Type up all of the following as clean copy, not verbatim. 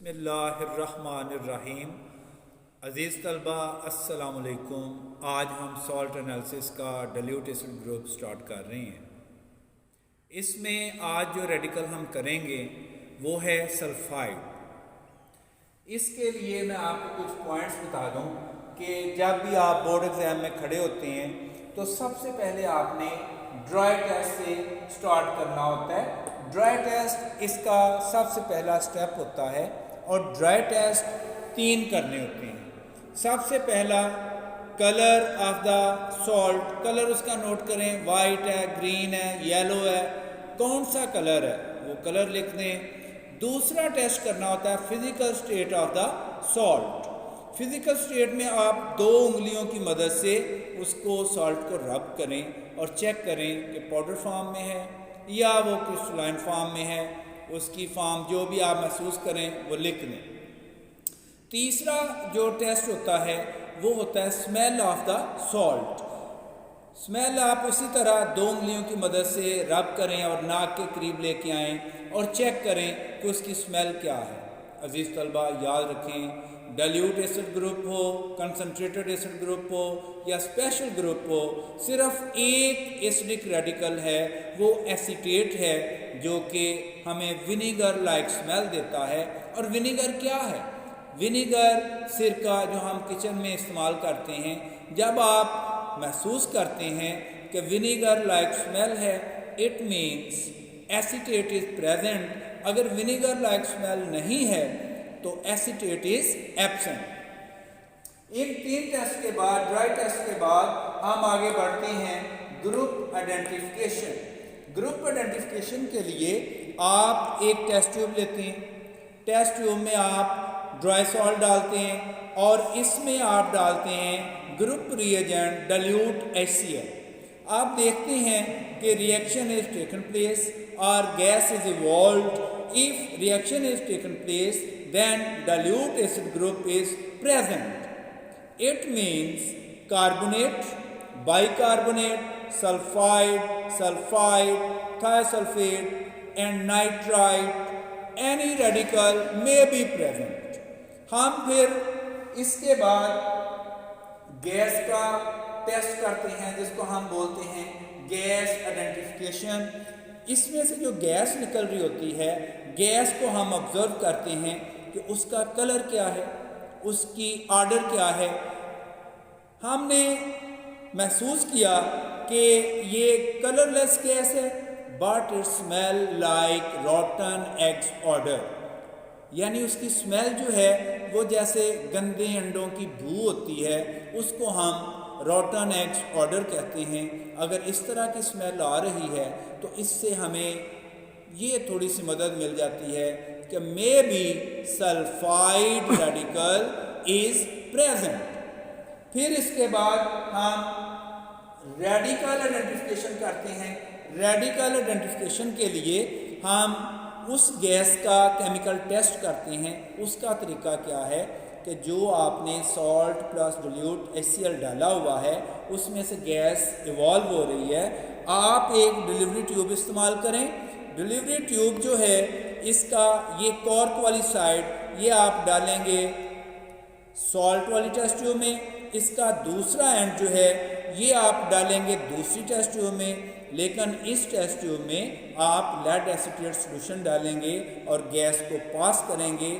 बिस्मिल्लाहिर्रहमानिर्रहीम। अज़ीज़ तलबा अस्सलाम वालेकुम। आज हम सॉल्ट एनालिसिस का डाइल्यूट एसिड ग्रुप स्टार्ट कर रहे हैं। इसमें आज जो रेडिकल हम करेंगे वो है सल्फाइड। इसके लिए मैं आपको कुछ पॉइंट्स बता दूं कि जब भी आप बोर्ड एग्ज़ाम में खड़े होते हैं तो सबसे पहले आपने ड्राई टेस्ट से स्टार्ट करना होता है। ड्राई टेस्ट इसका सबसे पहला स्टेप होता है और ड्राई टेस्ट 3 करने होते हैं। सबसे पहला colour of the salt, colour उसका नोट करें, वाइट है, ग्रीन है, येलो है, कौन सा कलर है वो कलर लिख दें। दूसरा टेस्ट करना होता है physical state of the salt. Physical state में आप 2 उंगलियों की मदद से उसको सॉल्ट को रब करें और चेक करें कि पाउडर फॉर्म में है या वो क्रिस्टलाइन फॉर्म में है। उसकी फॉर्म जो भी आप महसूस करें वो लिख लें। तीसरा जो टेस्ट होता है वो होता है smell of the salt. Smell आप उसी तरह 2 उंगलियों की मदद से रब करें और नाक के करीब लेके आएँ और चेक करें कि उसकी स्मेल क्या है। अजीज़ तलबा याद रखें, डाइल्यूट एसिड ग्रुप हो, कंसनट्रेटेड एसिड ग्रुप हो या स्पेशल ग्रुप हो, सिर्फ एक एसिडिक रेडिकल है, वो एसीटेट है, जो कि हमें विनीगर लाइक स्मेल देता है। और विनीगर क्या है? विनीगर सिरका जो हम किचन में इस्तेमाल करते हैं। जब आप महसूस करते हैं कि विनीगर लाइक स्मेल है, it means acetate is present. अगर विनीगर लाइक स्मेल नहीं है तो एसीटेट इज एब्सेंट। इन 3 टेस्ट के बाद, ड्राई टेस्ट के बाद, हम आगे बढ़ते हैं ग्रुप आइडेंटिफिकेशन। ग्रुप आइडेंटिफिकेशन के लिए आप एक टेस्ट ट्यूब लेते हैं। टेस्ट ट्यूब में आप ड्राई सॉल्ट डालते हैं और इसमें आप डालते हैं ग्रुप रिएजेंट डाइल्यूट HCl। आप देखते हैं कि रिएक्शन इज टेकन प्लेस और gas is evolved. If reaction is taken place then dilute acid group is present. It means carbonate, bicarbonate, sulfide, thiosulfate and nitrite, any radical may be present. हम फिर इसके बाद gas का test करते हैं जिसको हम बोलते हैं गैस आइडेंटिफिकेशन। इसमें से जो गैस निकल रही होती है, गैस को हम ऑब्जर्व करते हैं कि उसका कलर क्या है, उसकी ऑर्डर क्या है। हमने महसूस किया कि ये कलरलेस गैस है, but it smell like रॉटन eggs order, यानी उसकी स्मेल जो है वो जैसे गंदे अंडों की बू होती है, उसको हम रॉटन एग्स ऑर्डर कहते हैं। अगर इस तरह की स्मेल आ रही है तो इससे हमें ये थोड़ी सी मदद मिल जाती है कि may be sulphide radical is present. फिर इसके बाद हम रेडिकल आइडेंटिफिकेशन करते हैं। रेडिकल आइडेंटिफिकेशन के लिए हम उस गैस का केमिकल टेस्ट करते हैं। उसका तरीका क्या है कि जो आपने सॉल्ट प्लस डाइल्यूट HCl डाला हुआ है उसमें से गैस इवॉल्व हो रही है। आप एक डिलीवरी ट्यूब इस्तेमाल करें। डिलीवरी ट्यूब जो है इसका ये कॉर्क वाली साइड ये आप डालेंगे सॉल्ट वाली टेस्ट ट्यूब में, इसका दूसरा एंड जो है ये आप डालेंगे दूसरी टेस्ट ट्यूब में। लेकिन इस टेस्ट ट्यूब में आप लेड एसीटेट सॉल्यूशन डालेंगे और गैस को पास करेंगे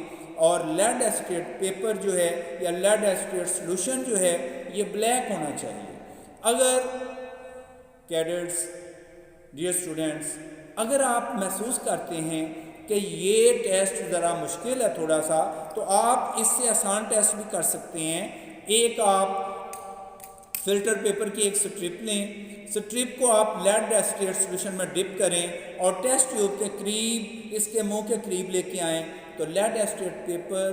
और लेड एसीटेट पेपर जो है या लेड एसीटेट सॉल्यूशन जो है ये ब्लैक होना चाहिए। अगर कैडेट्स, डियर स्टूडेंट्स, अगर आप महसूस करते हैं कि ये टेस्ट ज़रा मुश्किल है थोड़ा सा, तो आप इससे आसान टेस्ट भी कर सकते हैं। एक आप फिल्टर पेपर की एक स्ट्रिप लें। स्ट्रिप को आप लेड एसीटेट सॉल्यूशन में डिप करें और टेस्ट ट्यूब के करीब, इसके मुंह के करीब लेके आएँ तो लेड एसीटेट पेपर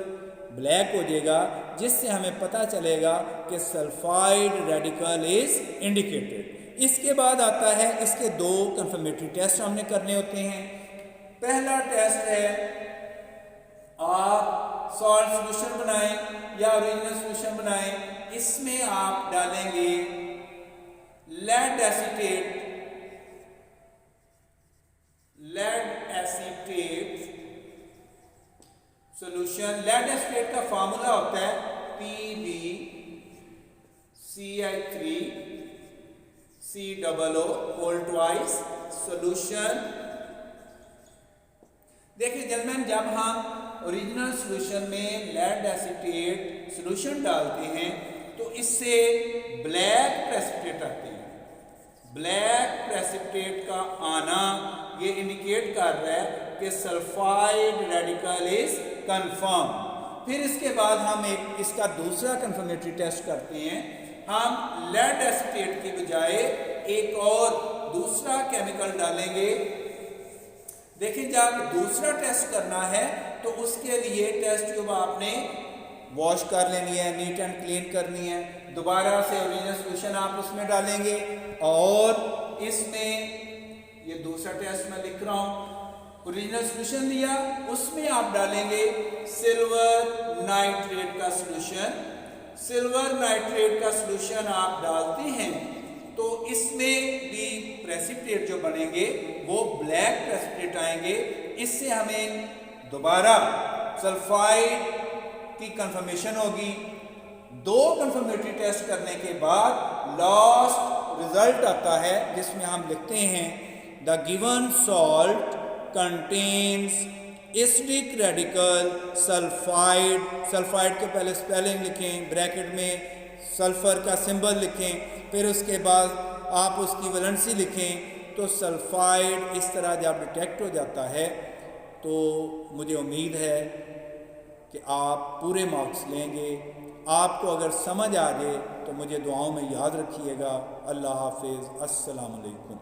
ब्लैक हो जाएगा, जिससे हमें पता चलेगा कि सल्फाइड रेडिकल इज इंडिकेटेड। इसके बाद आता है, इसके 2 कंफर्मेटरी टेस्ट हमने करने होते हैं। पहला टेस्ट है आप सॉल्ट सॉल्यूशन बनाएं या ओरिजिनल सॉल्यूशन बनाएं। इसमें आप डालेंगे lead acetate solution lead acetate का फार्मूला होता है PbCl3COO होल ट्वाइस सॉल्यूशन। देखिए जर्मन, जब हम ओरिजिनल सॉल्यूशन में लेड एसिटेट सॉल्यूशन डालते हैं तो इससे ब्लैक प्रेसिपिटेट आते हैं। ब्लैक प्रेसिपिटेट का आना ये इंडिकेट कर रहा है कि सल्फाइड रेडिकल इज कंफर्म। फिर इसके बाद हम इसका दूसरा कंफर्मेटरी टेस्ट करते हैं। हम लेड एसिटेट की बजाय एक और दूसरा केमिकल डालेंगे। देखिए जब दूसरा टेस्ट करना है तो उसके लिए टेस्ट ट्यूब आपने वॉश कर लेनी है, नीट एंड क्लीन करनी है। दोबारा से ओरिजिनल सॉल्यूशन आप उसमें डालेंगे और इसमें ये दूसरा टेस्ट मैं लिख रहा हूं। ओरिजिनल सॉल्यूशन लिया, उसमें आप डालेंगे सिल्वर नाइट्रेट का सॉल्यूशन। सिल्वर नाइट्रेट का सॉल्यूशन आप डालते हैं तो इसमें भी प्रेसिपिटेट जो बनेंगे वो ब्लैक प्रेसिपिटेट आएंगे। इससे हमें दोबारा सल्फाइड की कंफर्मेशन होगी। दो कंफर्मेटरी टेस्ट करने के बाद लास्ट रिजल्ट आता है जिसमें हम लिखते हैं the given salt contains acidic radical sulphide. Sulphide के पहले स्पेलिंग लिखें, ब्रैकेट में सल्फर का सिंबल लिखें, फिर उसके बाद आप उसकी वैलेंसी लिखें। तो सल्फाइड इस तरह जब डिटेक्ट हो जाता है तो मुझे उम्मीद है कि आप पूरे मार्क्स लेंगे। आपको अगर समझ आ जाए तो मुझे दुआओं में याद रखिएगा। अल्लाह हाफिज़। अस्सलाम वालेकुम।